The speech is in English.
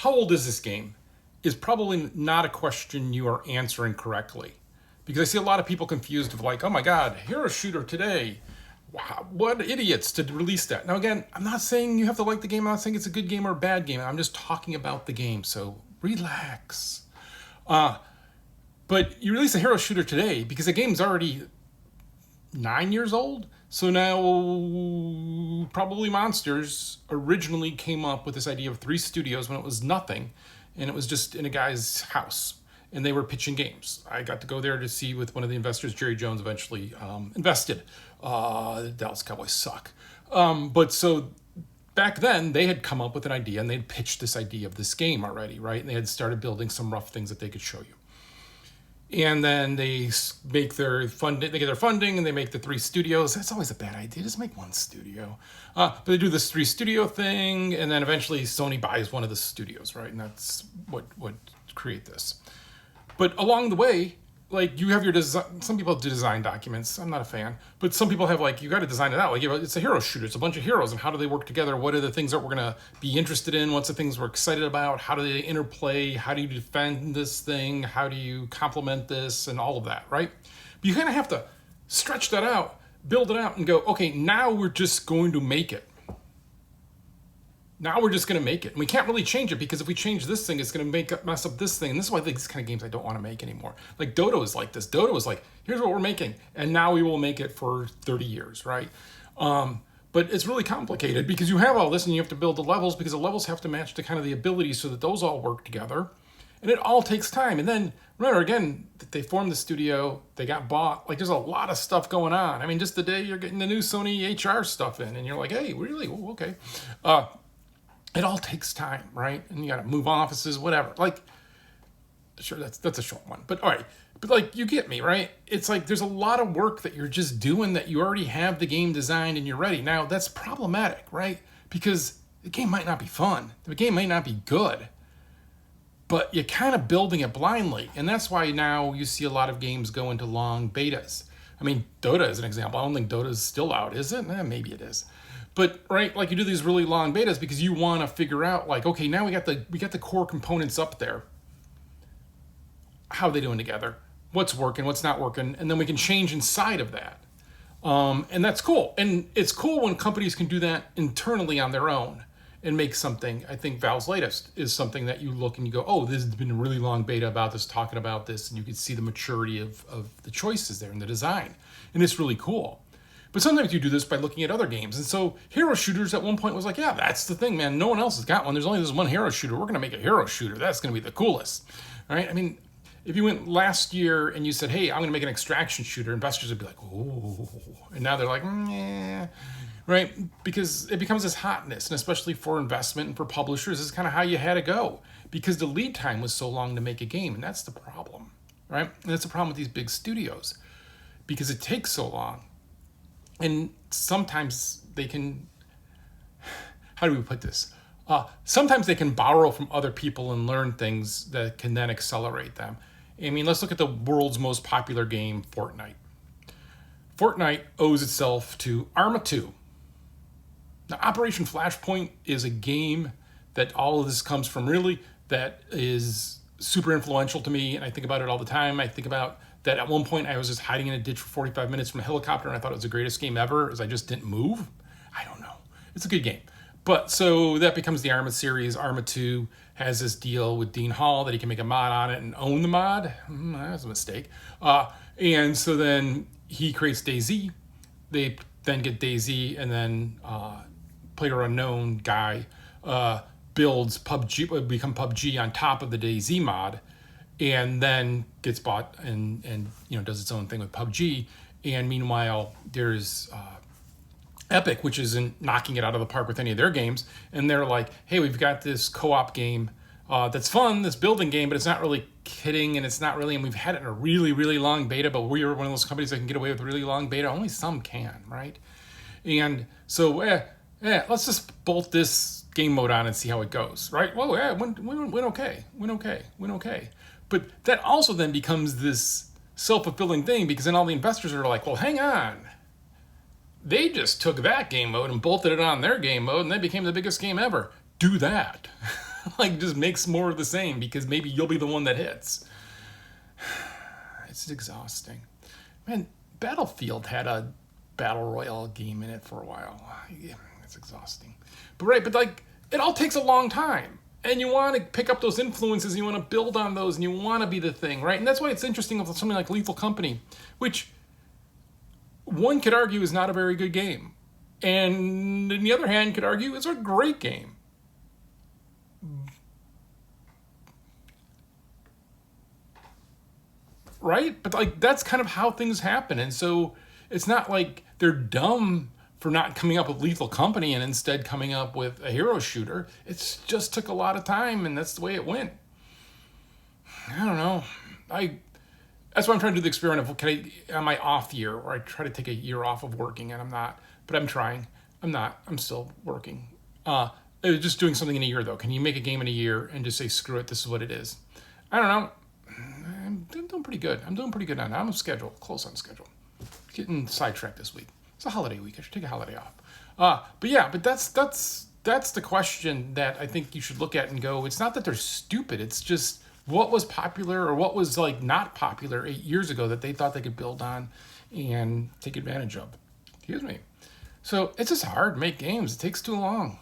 how old is this game is probably not a question you are answering correctly. Because I see a lot of people confused of like, oh my God, hero shooter today. Wow, what idiots to release that. Now again, I'm not saying you have to like the game. I'm not saying it's a good game or a bad game. I'm just talking about the game. So relax. But you release a hero shooter today because the game's already 9 years old. So now probably Monsters originally came up with this idea of 3 studios when it was nothing. And it was just in a guy's house. And they were pitching games. I got to go there to see with one of the investors, Jerry Jones, eventually invested. The Dallas Cowboys suck. But so back then, they had come up with an idea and they'd pitched this idea of this game already, right? And they had started building some rough things that they could show you. And then they make their funding, they get their funding and they make the 3 studios. That's always a bad idea. Just make 1 studio. But they do this 3 studio thing. And then eventually Sony buys one of the studios, right? And that's what create this. But along the way, like you have your design, some people do design documents. I'm not a fan, but some people have like, you got to design it out. Like it's a hero shooter. It's a bunch of heroes and how do they work together? What are the things that we're going to be interested in? What's the things we're excited about? How do they interplay? How do you defend this thing? How do you complement this and all of that, right? But you kind of have to stretch that out, build it out and go, okay, now we're just going to make it. Now we're just going to make it. And we can't really change it because if we change this thing, it's going to mess up this thing. And this is why these kind of games I don't want to make anymore. Like Dodo is like this. Dodo is like, here's what we're making. And now we will make it for 30 years, right? But it's really complicated because you have all this and you have to build the levels because the levels have to match to kind of the abilities so that those all work together. And it all takes time. And then remember, again, they formed the studio. They got bought. Like there's a lot of stuff going on. I mean, just the day you're getting the new Sony HR stuff in and you're like, hey, really? Ooh, okay. It all takes time, right? And you got to move offices, whatever. Like, sure, that's a short one, but all right. But like, you get me, right? It's like there's a lot of work that you're just doing that you already have the game designed and you're ready. Now, that's problematic, right? Because the game might not be fun. The game might not be good, but you're kind of building it blindly. And that's why now you see a lot of games go into long betas. I mean, Dota is an example. I don't think Dota is still out, is it? Maybe it is. But right, like you do these really long betas because you want to figure out like, okay, now we got the core components up there. How are they doing together? What's working? What's not working? And then we can change inside of that. And that's cool. And it's cool when companies can do that internally on their own and make something. I think Valve's latest is something that you look and you go, oh, this has been a really long beta about this, talking about this, and you can see the maturity of the choices there and the design. And it's really cool. But sometimes you do this by looking at other games. And so hero shooters at one point was like, yeah, that's the thing, man. No one else has got one. There's only this one hero shooter. We're going to make a hero shooter. That's going to be the coolest. All right? I mean, if you went last year and you said, hey, I'm going to make an extraction shooter, investors would be like, oh. And now they're like, yeah. Right? Because it becomes this hotness. And especially for investment and for publishers, this is kind of how you had to go. Because the lead time was so long to make a game. And that's the problem. Right? And that's the problem with these big studios. Because it takes so long. And sometimes they can, how do we put this? Sometimes they can borrow from other people and learn things that can then accelerate them. I mean, let's look at the world's most popular game, Fortnite. Fortnite owes itself to Arma 2. Now, Operation Flashpoint is a game that all of this comes from really, that is super influential to me, and I think about it all the time. I think about that at one point I was just hiding in a ditch for 45 minutes from a helicopter and I thought it was the greatest game ever as I just didn't move. I don't know. It's a good game. But so that becomes the Arma series. Arma 2 has this deal with Dean Hall that he can make a mod on it and own the mod. That's a mistake. And so then he creates DayZ. They then get DayZ and then PlayerUnknown guy builds PUBG, become PUBG on top of the DayZ mod. And then gets bought and does its own thing with PUBG. And meanwhile, there's Epic, which isn't knocking it out of the park with any of their games. And they're like, hey, we've got this co-op game that's fun, this building game, but it's not really kidding, and it's not really, and we've had it in a really, really long beta, but we're one of those companies that can get away with really long beta. Only some can, right? And so, let's just bolt this game mode on and see how it goes, right? Well, went okay. But that also then becomes this self-fulfilling thing because then all the investors are like, well, hang on. They just took that game mode and bolted it on their game mode and that became the biggest game ever. Do that. Like, just makes more of the same because maybe you'll be the one that hits. It's exhausting. Man, Battlefield had a battle royale game in it for a while. Yeah, it's exhausting. But like, it all takes a long time. And you want to pick up those influences, and you want to build on those, and you want to be the thing, right? And that's why it's interesting with something like Lethal Company, which one could argue is not a very good game. And on the other hand, could argue it's a great game. Right? But like, that's kind of how things happen. And so it's not like they're dumb for not coming up with Lethal Company and instead coming up with a hero shooter. It's just took a lot of time, and that's the way it went. I don't know. That's why I'm trying to do the experiment of, on my off year, where I try to take a year off of working, and I'm not, but I'm trying. I'm still working. Just doing something in a year, though. Can you make a game in a year and just say, screw it, this is what it is? I don't know. I'm doing pretty good. I'm doing pretty good now. I'm close on schedule. Getting sidetracked this week. It's a holiday week. I should take a holiday off. But that's the question that I think you should look at and go, it's not that they're stupid. It's just what was popular or what was like not popular 8 years ago that they thought they could build on and take advantage of. Excuse me. So it's just hard to make games. It takes too long.